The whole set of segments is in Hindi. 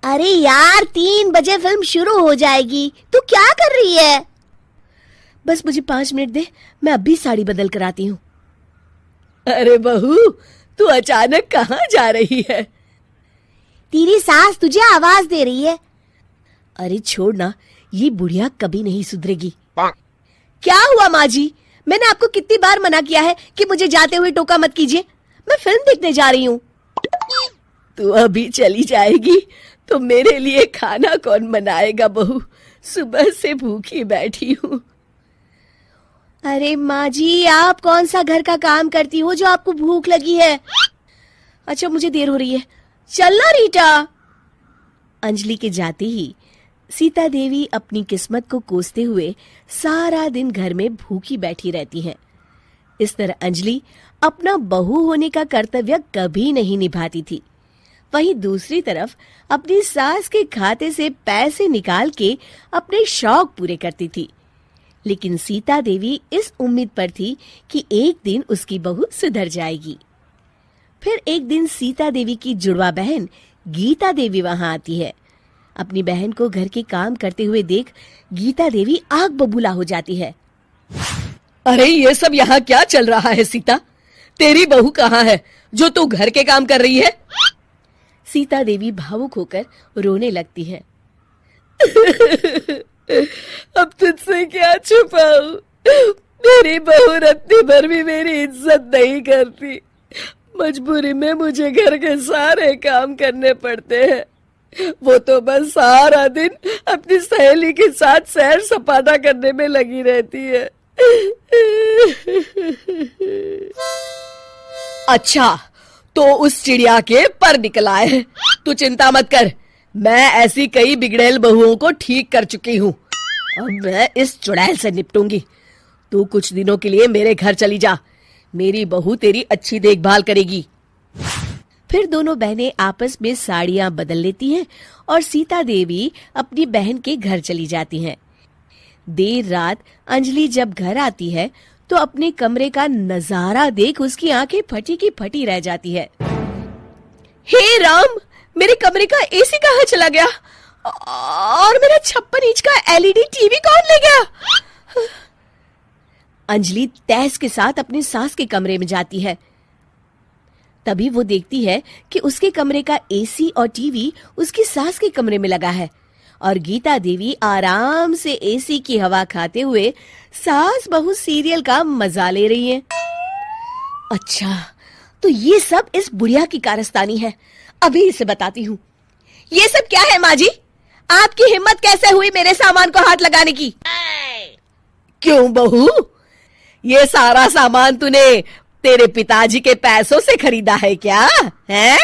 अरे यार 3 बजे फिल्म शुरू हो जाएगी, तू क्या कर रही है? बस मुझे 5 मिनट दे, मैं अभी साड़ी बदल कर आती हूँ। अरे बहू, तू अचानक कहाँ जा रही है? तेरी सास तुझे आवाज दे रही है। अरे छोड़ ना, ये बुढ़िया कभी नहीं सुधरेगी। क्या हुआ माँ जी? मैंने आपको कितनी बार मना किया है कि मुझे जाते हुए टोका मत कीजिए। मैं फिल्म देखने जा रही हूँ। तू अभी चली जाएगी तो मेरे लिए खाना कौन बनाएगा बहू? सुबह से भूखी बैठी हूँ। अरे माँ जी, आप कौन सा घर का काम करती हो जो आपको भूख लगी है? अच्छा, मुझे देर हो रही है, चलना रीटा। अंजलि के जाते ही सीता देवी अपनी किस्मत को कोसते हुए सारा दिन घर में भूखी बैठी रहती हैं। इस तरह अंजलि अपना बहू होने का कर्तव्य कभी नहीं निभाती थी। वहीं दूसरी तरफ अपनी सास के खाते से पैसे निकाल के अपने शौक पूरे करती थी। लेकिन सीता देवी इस उम्मीद पर थी कि एक दिन उसकी बहू सुधर जाएगी। फिर एक दिन सीता देवी की जुड़वा बहन गीता देवी वहां आती है। अपनी बहन को घर के काम करते हुए देख गीता देवी आग बबूला हो जाती है। अरे ये सब यहाँ क्या चल रहा है सीता? तेरी बहू कहाँ है जो तू घर के काम कर रही है? सीता देवी भावुक होकर रोने लगती है। अब तुझसे क्या छुपाऊं? मेरी बहू रत्ती भर भी मेरी इज्जत नहीं करती। मजबूरी में मुझे घर के सारे काम करने पड़ते हैं। वो तो बस सारा दिन अपनी सहेली के साथ सैर सपाटा करने में लगी रहती है। अच्छा, तो उस चिड़िया के पर निकल आए। तू चिंता मत कर, मैं ऐसी कई बिगड़ैल बहुओं को ठीक कर चुकी हूँ। अब मैं इस चुड़ैल से निपटूंगी। तू कुछ दिनों के लिए मेरे घर चली जा, मेरी बहू तेरी अच्छी देखभाल करेगी। फिर दोनों बहनें आपस में साड़ियां बदल लेती हैं और सीता देवी अपनी बहन के घर चली जाती हैं। देर रात अंजलि जब घर आती है तो अपने कमरे का नजारा देख उसकी आंखें फटी की फटी रह जाती है। हे राम, मेरे कमरे का एसी कहाँ चला गया? और मेरा 56 इंच का एलईडी टीवी कौन ले गया? अंजलि तैस के साथ अपनी सास के कमरे में जाती है। तभी वो देखती है कि उसके कमरे का एसी और टीवी उसकी सास के कमरे में लगा है और गीता देवी आराम से एसी की हवा खाते हुए सास बहू सीरियल का मजा ले रही है। अच्छा, तो ये सब इस बुढ़िया की कारस्तानी है। अभी इसे बताती हूँ। ये सब क्या है माँ जी? आपकी हिम्मत कैसे हुई मेरे सामान को हाथ लगाने की? क्यों बहू, ये सारा सामान तूने तेरे पिताजी के पैसों से खरीदा है क्या? हैं?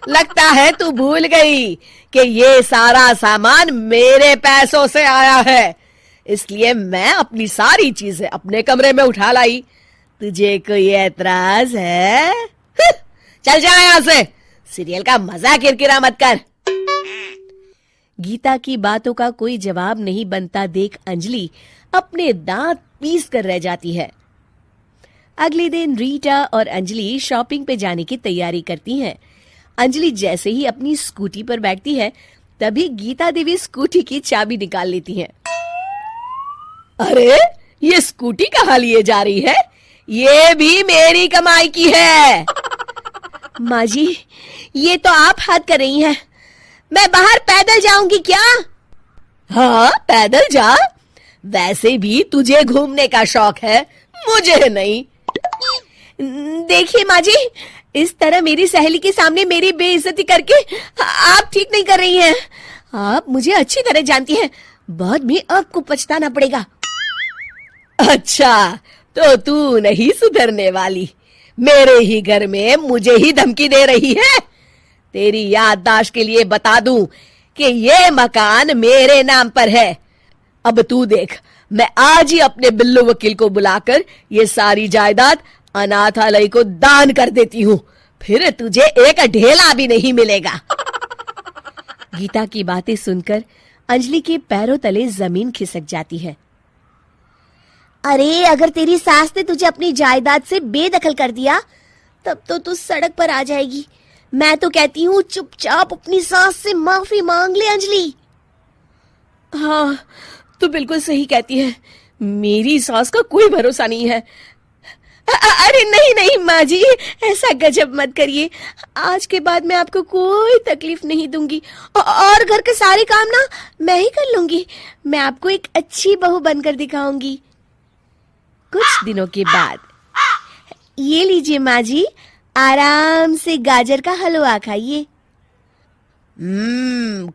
लगता है तू भूल गई कि ये सारा सामान मेरे पैसों से आया है, इसलिए मैं अपनी सारी चीजें अपने कमरे में उठा लाई। तुझे कोई एतराज है? चल जा यहाँ से, सीरियल का मजा किरकिरा मत कर। गीता की बातों का कोई जवाब नहीं बनता देख अंजलि अपने दांत पीस कर रह जाती है। अगले दिन रीटा और अंजलि शॉपिंग पे जाने की तैयारी करती हैं। अंजलि जैसे ही अपनी स्कूटी पर बैठती है तभी गीता देवी स्कूटी की चाबी निकाल लेती हैं। अरे, ये स्कूटी कहाँ लिए जा रही है? ये भी मेरी कमाई की है। माँ जी, ये तो आप हद कर रही हैं। मैं बाहर पैदल जाऊंगी क्या? हाँ, पैदल जा। वैसे भी तुझे घूमने का शौक है, मुझे नहीं। देखिए माँ जी, इस तरह मेरी सहेली के सामने मेरी बेइज्जती करके आप ठीक नहीं कर रही हैं। आप मुझे अच्छी तरह जानती हैं, बाद में आपको पछताना पड़ेगा। अच्छा, तो तू नहीं सुधरने वाली? मेरे ही घर में मुझे ही धमकी दे रही है? तेरी याददाश्त के लिए बता दूं कि ये मकान मेरे नाम पर है। अब तू देख, मैं आज ही अपने बिल्लू वकील को बुलाकर ये सारी जायदाद अनाथालय को दान कर देती हूँ, फिर तुझे एक ढेला भी नहीं मिलेगा। गीता की बातें सुनकर अंजलि के पैरों तले जमीन खिसक जाती है। अरे, अगर तेरी सास ने तुझे अपनी जायदाद से बेदखल कर दिया तब तो तू सड़क पर आ जाएगी। मैं तो कहती हूँ चुपचाप अपनी सास से माफी मांग ले अंजलि। हाँ, तो बिल्कुल सही कहती है, मेरी सास का कोई भरोसा नहीं है। अरे नहीं नहीं माँ जी, ऐसा गजब मत करिए, आज के बाद मैं आपको कोई तकलीफ नहीं दूंगी और घर के सारे काम ना मैं ही कर लूंगी। मैं आपको एक अच्छी बहू बनकर दिखाऊंगी। कुछ दिनों के बाद, ये लीजिए माँ जी, आराम से गाजर का हलवा खाइए।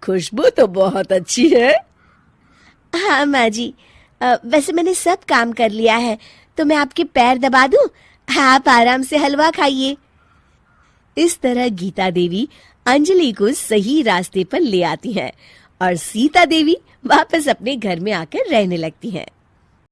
खुशबू तो बहुत अच्छी है। हाँ माँ जी, वैसे मैंने सब काम कर लिया है, तो मैं आपके पैर दबा दूं, आप आराम से हलवा खाइए। इस तरह गीता देवी अंजलि को सही रास्ते पर ले आती हैं और सीता देवी वापस अपने घर में आकर रहने लगती हैं।